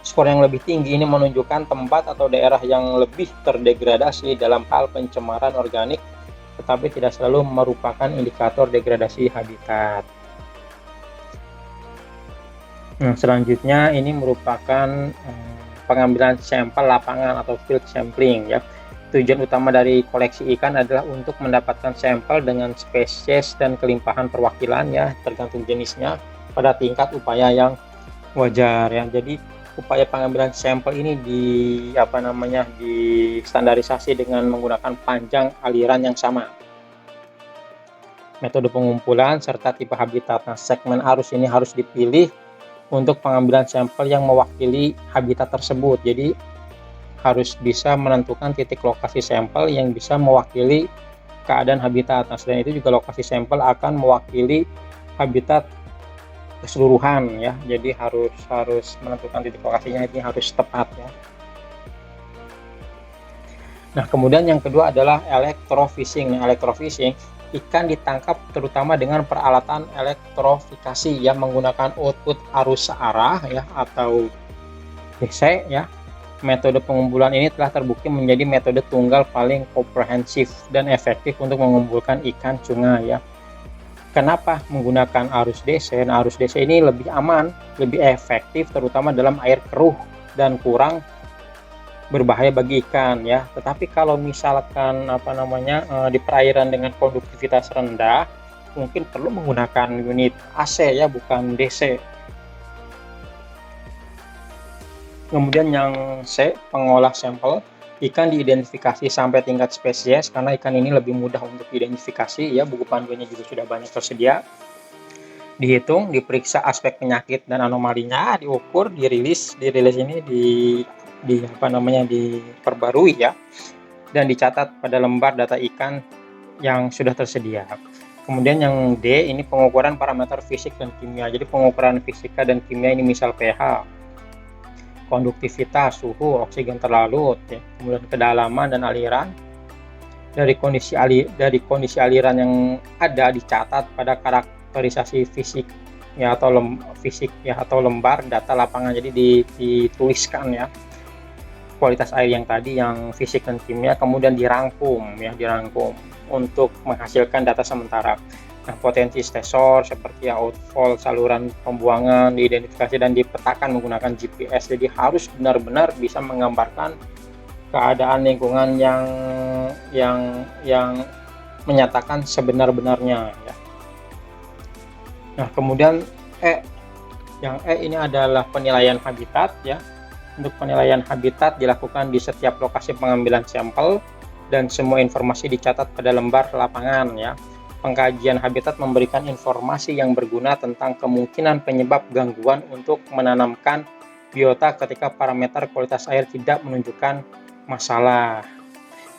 Skor yang lebih tinggi ini menunjukkan tempat atau daerah yang lebih terdegradasi dalam hal pencemaran organik, tetapi tidak selalu merupakan indikator degradasi habitat. Nah, selanjutnya ini merupakan pengambilan sampel lapangan atau field sampling ya. Tujuan utama dari koleksi ikan adalah untuk mendapatkan sampel dengan spesies dan kelimpahan perwakilan ya, tergantung jenisnya, pada tingkat upaya yang wajar ya. Jadi upaya pengambilan sampel ini distandarisasi dengan menggunakan panjang aliran yang sama, metode pengumpulan serta tipe habitat. Nah, segmen arus ini harus dipilih untuk pengambilan sampel yang mewakili habitat tersebut. Jadi harus bisa menentukan titik lokasi sampel yang bisa mewakili keadaan habitat. Nah, selain itu juga lokasi sampel akan mewakili habitat keseluruhan ya. Jadi harus menentukan titik lokasinya, ini harus tepat ya. Nah, kemudian yang kedua adalah electrofishing. Nah, electrofishing, ikan ditangkap terutama dengan peralatan elektrofikasi yang menggunakan output arus searah ya atau DC ya. Metode pengumpulan ini telah terbukti menjadi metode tunggal paling komprehensif dan efektif untuk mengumpulkan ikan sungai ya. Kenapa menggunakan arus DC? Nah, arus DC ini lebih aman, lebih efektif terutama dalam air keruh dan kurang berbahaya bagi ikan ya. Tetapi kalau misalkan di perairan dengan konduktivitas rendah, mungkin perlu menggunakan unit AC ya, bukan DC. Kemudian yang C, pengolah sampel. Ikan diidentifikasi sampai tingkat spesies karena ikan ini lebih mudah untuk diidentifikasi ya, buku panduannya juga sudah banyak tersedia. Dihitung, diperiksa aspek penyakit dan anomalinya, diukur, dirilis ini diperbarui ya, dan dicatat pada lembar data ikan yang sudah tersedia. Kemudian yang D, ini pengukuran parameter fisik dan kimia. Jadi pengukuran fisika dan kimia ini misal pH, konduktivitas, suhu, oksigen terlarut, ya. Kemudian kedalaman dan aliran. Dari kondisi aliran yang ada dicatat pada karakterisasi fisik ya atau lembar data lapangan. Jadi dituliskan ya kualitas air yang tadi yang fisik dan kimia, kemudian dirangkum untuk menghasilkan data sementara. Nah, potensi stresor seperti outfall saluran pembuangan diidentifikasi dan dipetakan menggunakan GPS. Jadi harus benar-benar bisa menggambarkan keadaan lingkungan yang menyatakan sebenar-benarnya ya. Nah, kemudian yang ini adalah penilaian habitat ya. Untuk penilaian habitat dilakukan di setiap lokasi pengambilan sampel dan semua informasi dicatat pada lembar lapangan ya. Pengkajian habitat memberikan informasi yang berguna tentang kemungkinan penyebab gangguan untuk menanamkan biota ketika parameter kualitas air tidak menunjukkan masalah.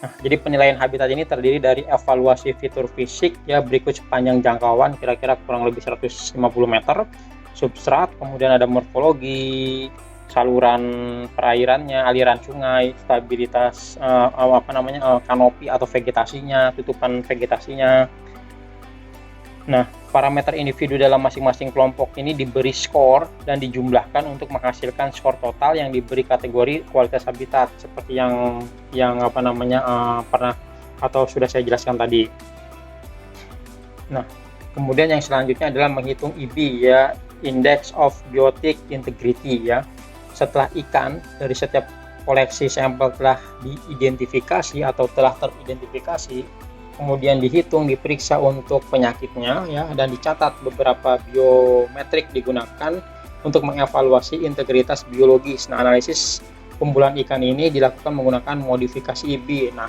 Nah, jadi penilaian habitat ini terdiri dari evaluasi fitur fisik ya berikut sepanjang jangkauan kira-kira kurang lebih 150 meter, substrat, kemudian ada morfologi, saluran perairannya, aliran sungai, stabilitas kanopi atau vegetasinya, tutupan vegetasinya. Nah, parameter individu dalam masing-masing kelompok ini diberi skor dan dijumlahkan untuk menghasilkan skor total yang diberi kategori kualitas habitat seperti yang pernah atau sudah saya jelaskan tadi. Nah, kemudian yang selanjutnya adalah menghitung IB ya, Index of Biotic Integrity ya. Setelah ikan dari setiap koleksi sampel telah diidentifikasi atau telah teridentifikasi, kemudian dihitung, diperiksa untuk penyakitnya ya, dan dicatat beberapa biometrik digunakan untuk mengevaluasi integritas biologis. Nah, analisis kumpulan ikan ini dilakukan menggunakan modifikasi IB. Nah,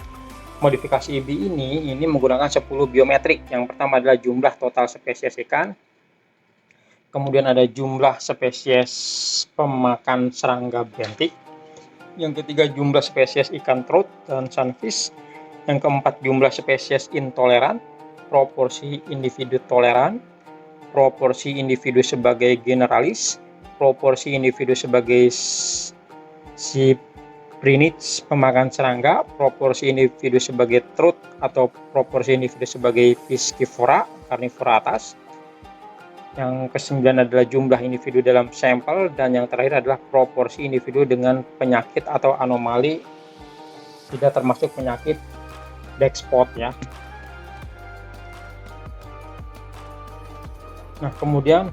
modifikasi IB ini menggunakan 10 biometrik. Yang pertama adalah jumlah total spesies ikan, kemudian ada jumlah spesies pemakan serangga bentik, yang ketiga jumlah spesies ikan trout dan sunfish, yang keempat jumlah spesies intoleran, proporsi individu toleran, proporsi individu sebagai generalis, proporsi individu sebagai cyprinid pemakan serangga, proporsi individu sebagai trout atau proporsi individu sebagai piscivora, karnivora atas. Yang kesembilan adalah jumlah individu dalam sampel, dan yang terakhir adalah proporsi individu dengan penyakit atau anomali tidak termasuk penyakit black spot ya. Nah, kemudian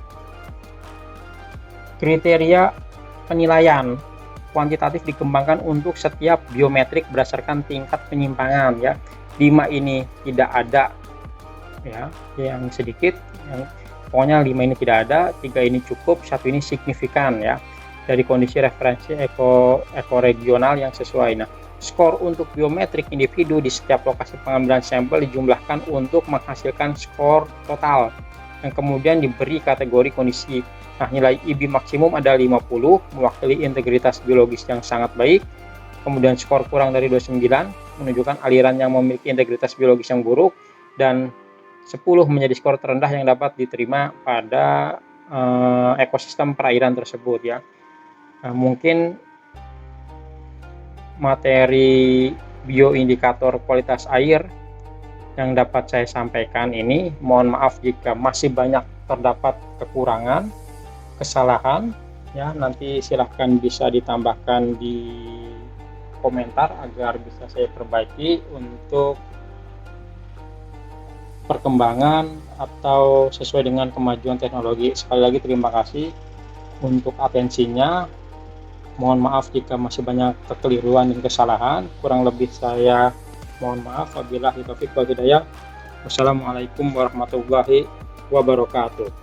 kriteria penilaian kuantitatif dikembangkan untuk setiap biometrik berdasarkan tingkat penyimpangan ya. 5 ini tidak ada ya, yang sedikit, yang pokoknya 5 ini tidak ada, 3 ini cukup, 1 ini signifikan ya. dari kondisi referensi ekoregional yang sesuai. Nah, skor untuk biometrik individu di setiap lokasi pengambilan sampel dijumlahkan untuk menghasilkan skor total yang kemudian diberi kategori kondisi. Nah, nilai IB maksimum ada 50, mewakili integritas biologis yang sangat baik. Kemudian skor kurang dari 29 menunjukkan aliran yang memiliki integritas biologis yang buruk, dan 10 menjadi skor terendah yang dapat diterima pada ekosistem perairan tersebut ya. Nah, mungkin materi bioindikator kualitas air yang dapat saya sampaikan ini. Mohon maaf jika masih banyak terdapat kekurangan, kesalahan ya. Nanti silahkan bisa ditambahkan di komentar agar bisa saya perbaiki untuk perkembangan atau sesuai dengan kemajuan teknologi. Sekali lagi terima kasih untuk atensinya. Mohon maaf jika masih banyak kekeliruan dan kesalahan. Kurang lebih saya mohon maaf. Wabillahi taufiq wal hidayah. Wassalamualaikum warahmatullahi wabarakatuh.